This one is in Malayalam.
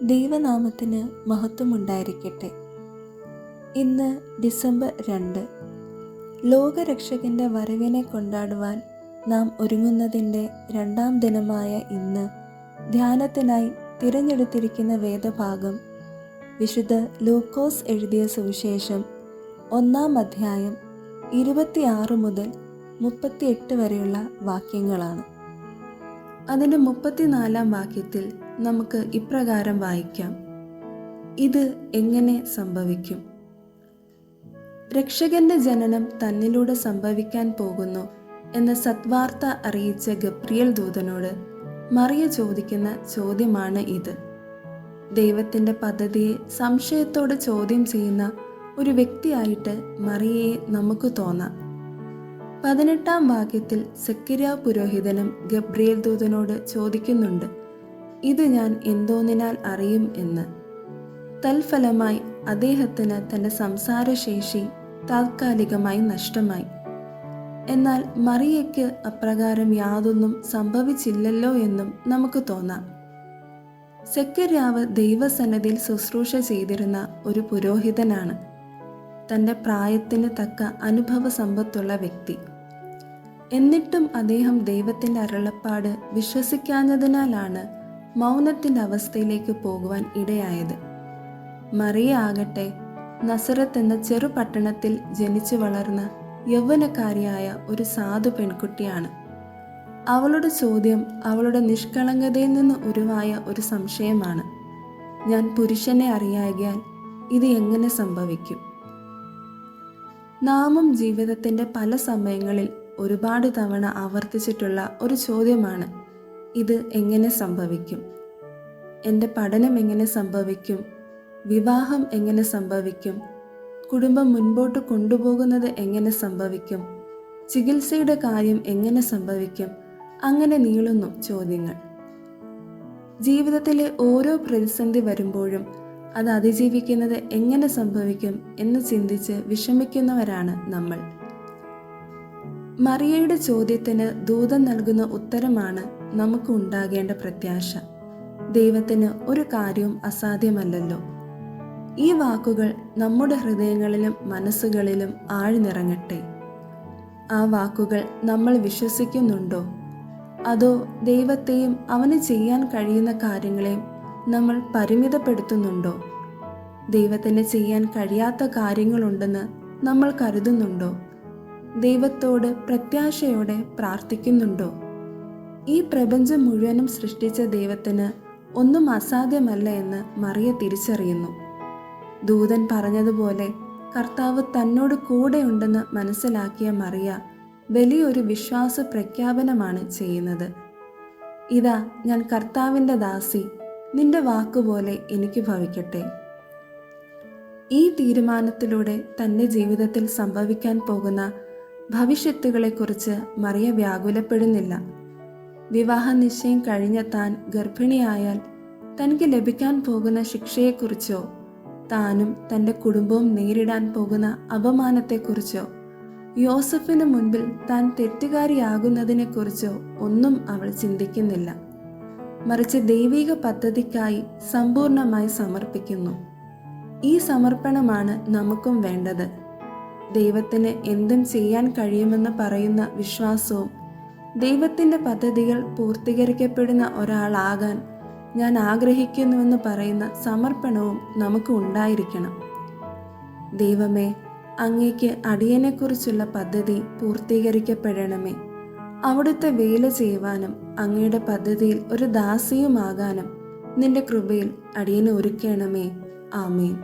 ദൈവനാമത്തിന് മഹത്വമുണ്ടായിരിക്കട്ടെ. ഇന്ന് ഡിസംബർ 2. ലോകരക്ഷകൻ്റെ വരവിനെ കൊണ്ടാടുവാൻ നാം ഒരുങ്ങുന്നതിൻ്റെ 2-ാം ദിനമായ ഇന്ന് ധ്യാനത്തിനായി തിരഞ്ഞെടുത്തിരിക്കുന്ന വേദഭാഗം വിശുദ്ധ ലൂക്കോസ് എഴുതിയ സുവിശേഷം 1-ാം അധ്യായം 26 മുതൽ 38 വരെയുള്ള വാക്യങ്ങളാണ്. അതിൻ്റെ 34-ാം വാക്യത്തിൽ നമുക്ക് ഇപ്രകാരം വായിക്കാം: ഇത് എങ്ങനെ സംഭവിക്കും? രക്ഷകന്റെ ജനനം തന്നിലൂടെ സംഭവിക്കാൻ പോകുന്നു എന്ന സദ്വാർത്ത അറിയിച്ച ഗബ്രിയേൽ ദൂതനോട് മറിയ ചോദിക്കുന്ന ചോദ്യമാണ് ഇത്. ദൈവത്തിൻ്റെ പദ്ധതിയെ സംശയത്തോടെ ചോദ്യം ചെയ്യുന്ന ഒരു വ്യക്തിയായിട്ട് മറിയയെ നമുക്ക് തോന്നാം. 18-ാം വാക്യത്തിൽ സെക്കര്യാ പുരോഹിതനും ഗബ്രിയേൽ ദൂതനോട് ചോദിക്കുന്നുണ്ട്, ഇത് ഞാൻ എന്തോന്നിനാൽ അറിയും എന്ന്. തൽഫലമായി അദ്ദേഹത്തിന് തൻ്റെ സംസാരശേഷി താത്കാലികമായി നഷ്ടമായി. എന്നാൽ മറിയയ്ക്ക് അപ്രകാരം യാതൊന്നും സംഭവിച്ചില്ലല്ലോ എന്നും നമുക്ക് തോന്നാം. സെക്കര്യാവ് ദൈവസന്നിധിയിൽ ശുശ്രൂഷ ചെയ്തിരുന്ന ഒരു പുരോഹിതനാണ്. തൻ്റെ പ്രായത്തിന് തക്ക അനുഭവ സമ്പത്തുള്ള വ്യക്തി. എന്നിട്ടും അദ്ദേഹം ദൈവത്തിൻ്റെ അരുളപ്പാട് വിശ്വസിക്കാഞ്ഞതിനാലാണ് മൗനത്തിൻ്റെ അവസ്ഥയിലേക്ക് പോകുവാൻ ഇടയായത്. മറിയ ആകട്ടെ നസറത്ത് എന്ന ചെറു പട്ടണത്തിൽ ജനിച്ചു വളർന്ന യൗവനക്കാരിയായ ഒരു സാധു പെൺകുട്ടിയാണ്. അവളുടെ ചോദ്യം അവളുടെ നിഷ്കളങ്കതയിൽ നിന്ന് ഉരുവായ ഒരു സംശയമാണ്. ഞാൻ പുരുഷനെ അറിയാകിയാൽ ഇത് എങ്ങനെ സംഭവിക്കും? നാമും ജീവിതത്തിൻ്റെ പല സമയങ്ങളിൽ ഒരുപാട് തവണ ആവർത്തിച്ചിട്ടുള്ള ഒരു ചോദ്യമാണ്, ഇത് എങ്ങനെ സംഭവിക്കും? എൻ്റെ പഠനം എങ്ങനെ സംഭവിക്കും? വിവാഹം എങ്ങനെ സംഭവിക്കും? കുടുംബം മുൻപോട്ട് കൊണ്ടുപോകുന്നത് എങ്ങനെ സംഭവിക്കും? ചികിത്സയുടെ കാര്യം എങ്ങനെ സംഭവിക്കും? അങ്ങനെ നീളുന്നു ചോദ്യങ്ങൾ. ജീവിതത്തിലെ ഓരോ പ്രതിസന്ധി വരുമ്പോഴും അത് അതിജീവിക്കുന്നത് എങ്ങനെ സംഭവിക്കും എന്ന് ചിന്തിച്ച് വിഷമിക്കുന്നവരാണ് നമ്മൾ. മറിയയുടെ ചോദ്യത്തിന് ദൂതൻ നൽകുന്ന ഉത്തരമാണ് നമുക്ക് ഉണ്ടാകേണ്ട പ്രത്യാശ. ദൈവത്തിന് ഒരു കാര്യവും അസാധ്യമല്ലല്ലോ. ഈ വാക്കുകൾ നമ്മുടെ ഹൃദയങ്ങളിലും മനസ്സുകളിലും ആഴ്ന്നിറങ്ങട്ടെ. ആ വാക്കുകൾ നമ്മൾ വിശ്വസിക്കുന്നുണ്ടോ? അതോ ദൈവത്തെയും അവന് ചെയ്യാൻ കഴിയുന്ന കാര്യങ്ങളെയും നമ്മൾ പരിമിതപ്പെടുത്തുന്നുണ്ടോ? ദൈവത്തിന് ചെയ്യാൻ കഴിയാത്ത കാര്യങ്ങളുണ്ടെന്ന് നമ്മൾ കരുതുന്നുണ്ടോ? ദൈവത്തോട് പ്രത്യാശയോടെ പ്രാർത്ഥിക്കുന്നുണ്ടോ? ഈ പ്രപഞ്ചം മുഴുവനും സൃഷ്ടിച്ച ദൈവത്തിന് ഒന്നും അസാധ്യമല്ല എന്ന് മറിയ തിരിച്ചറിയുന്നു. ദൂതൻ പറഞ്ഞതുപോലെ കർത്താവ് തന്നോട് കൂടെയുണ്ടെന്ന് മനസ്സിലാക്കിയ മറിയ വലിയൊരു വിശ്വാസ പ്രഖ്യാപനമാണ് ചെയ്യുന്നത്. ഇതാ ഞാൻ കർത്താവിൻ്റെ ദാസി, നിന്റെ വാക്കുപോലെ എനിക്ക് ഭവിക്കട്ടെ. ഈ തീരുമാനത്തിലൂടെ തൻ്റെ ജീവിതത്തിൽ സംഭവിക്കാൻ പോകുന്ന ഭവിഷ്യത്തുകളെക്കുറിച്ച് മറിയ വ്യാകുലപ്പെടുന്നില്ല. വിവാഹ നിശ്ചയം കഴിഞ്ഞ താൻ ഗർഭിണിയായാൽ തനിക്ക് ലഭിക്കാൻ പോകുന്ന ശിക്ഷയെക്കുറിച്ചോ താനും തൻ്റെ കുടുംബവും നേരിടാൻ പോകുന്ന അപമാനത്തെക്കുറിച്ചോ യോസഫിന് മുൻപിൽ താൻ തെറ്റുകാരിയാകുന്നതിനെക്കുറിച്ചോ ഒന്നും അവൾ ചിന്തിക്കുന്നില്ല. മറിച്ച് ദൈവിക പദ്ധതിക്കായി സമ്പൂർണമായി സമർപ്പിക്കുന്നു. ഈ സമർപ്പണമാണ് നമുക്കും വേണ്ടത്. ദൈവത്തിന് എന്തും ചെയ്യാൻ കഴിയുമെന്ന് പറയുന്ന വിശ്വാസവും ദൈവത്തിൻ്റെ പദ്ധതികൾ പൂർത്തീകരിക്കപ്പെടുന്ന ഒരാളാകാൻ ഞാൻ ആഗ്രഹിക്കുന്നുവെന്ന് പറയുന്ന സമർപ്പണവും നമുക്ക് ഉണ്ടായിരിക്കണം. ദൈവമേ, അങ്ങേക്ക് അടിയനെക്കുറിച്ചുള്ള പദ്ധതി പൂർത്തീകരിക്കപ്പെടണമേ. അവിടുത്തെ വേല ചെയ്യുവാനും അങ്ങയുടെ പദ്ധതിയിൽ ഒരു ദാസിയുമാകാനും നിന്റെ കൃപയിൽ അടിയനെ ഒരുക്കണമേ. ആമേൻ.